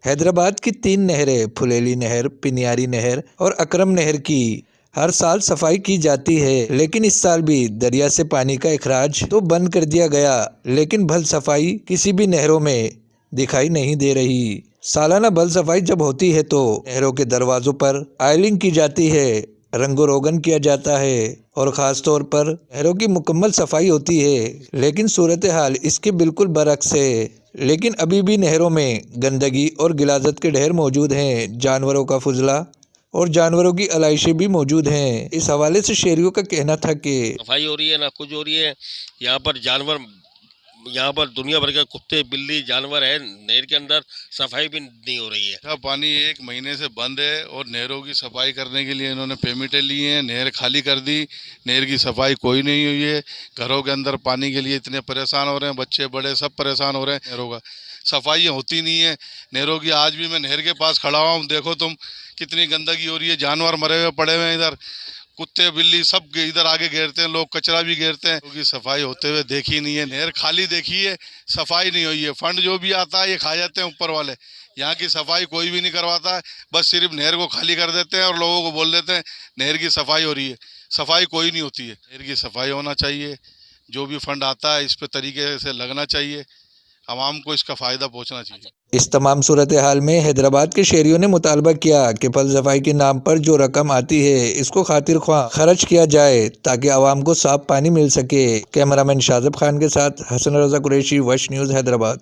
حیدرآباد کی 3 نہریں پھلیلی نہر، پنیاری نہر اور اکرم نہر کی ہر سال صفائی کی جاتی ہے، لیکن اس سال بھی دریا سے پانی کا اخراج تو بند کر دیا گیا، لیکن بھل صفائی کسی بھی نہروں میں دکھائی نہیں دے رہی۔ سالانہ بھل صفائی جب ہوتی ہے تو نہروں کے دروازوں پر آئلنگ کی جاتی ہے، رنگ و روگن کیا جاتا ہے اور خاص طور پر نہروں کی مکمل صفائی ہوتی ہے، لیکن صورتحال اس کے بالکل برعکس ہے۔ لیکن ابھی بھی نہروں میں گندگی اور غلاظت کے ڈھیر موجود ہیں، جانوروں کا فضلہ اور جانوروں کی علائشیں بھی موجود ہیں۔ اس حوالے سے شہریوں کا کہنا تھا کہ صفائی ہو رہی ہے نہ کچھ ہو رہی ہے، یہاں پر جانور، یہاں پر دنیا بھر کے کتے بلی جانور ہیں، نہر کے اندر صفائی بھی نہیں ہو رہی ہے۔ پانی 1 مہینے سے بند ہے اور نہروں کی صفائی کرنے کے لیے انہوں نے پیمنٹیں لی ہیں، نہر خالی کر دی، نہر کی صفائی کوئی نہیں ہوئی ہے۔ گھروں کے اندر پانی کے لیے اتنے پریشان ہو رہے ہیں، بچے بڑے سب پریشان ہو رہے ہیں۔ نہروں کا صفائی ہوتی نہیں ہے نہروں کی۔ آج بھی میں نہر کے پاس کھڑا ہوا ہوں، دیکھو تم کتنی گندگی ہو رہی ہے، جانور مرے ہوئے پڑے ہوئے ہیں، ادھر کتے بلی سب ادھر آگے گھیرتے ہیں، لوگ کچرا بھی گھیرتے ہیں، کی صفائی ہوتے ہوئے دیکھی نہیں ہے۔ نہر خالی دیکھی ہے، صفائی نہیں ہوئی ہے۔ فنڈ جو بھی آتا ہے یہ کھا جاتے ہیں اوپر والے، یہاں کی صفائی کوئی بھی نہیں کرواتا ہے، بس صرف نہر کو خالی کر دیتے ہیں اور لوگوں کو بول دیتے ہیں نہر کی صفائی ہو رہی ہے، صفائی کوئی نہیں ہوتی ہے۔ نہر کی صفائی ہونا چاہیے، جو بھی فنڈ آتا ہے اس پہ طریقے سے لگنا چاہیے، عوام کو اس کا فائدہ پہنچنا چاہیے۔ اس تمام صورتحال میں حیدرآباد کے شہریوں نے مطالبہ کیا کہ پھل صفائی کے نام پر جو رقم آتی ہے اس کو خاطر خواہ خرچ کیا جائے تاکہ عوام کو صاف پانی مل سکے۔ کیمرہ مین شاذب خان کے ساتھ حسن رضا قریشی، وش نیوز، حیدرآباد۔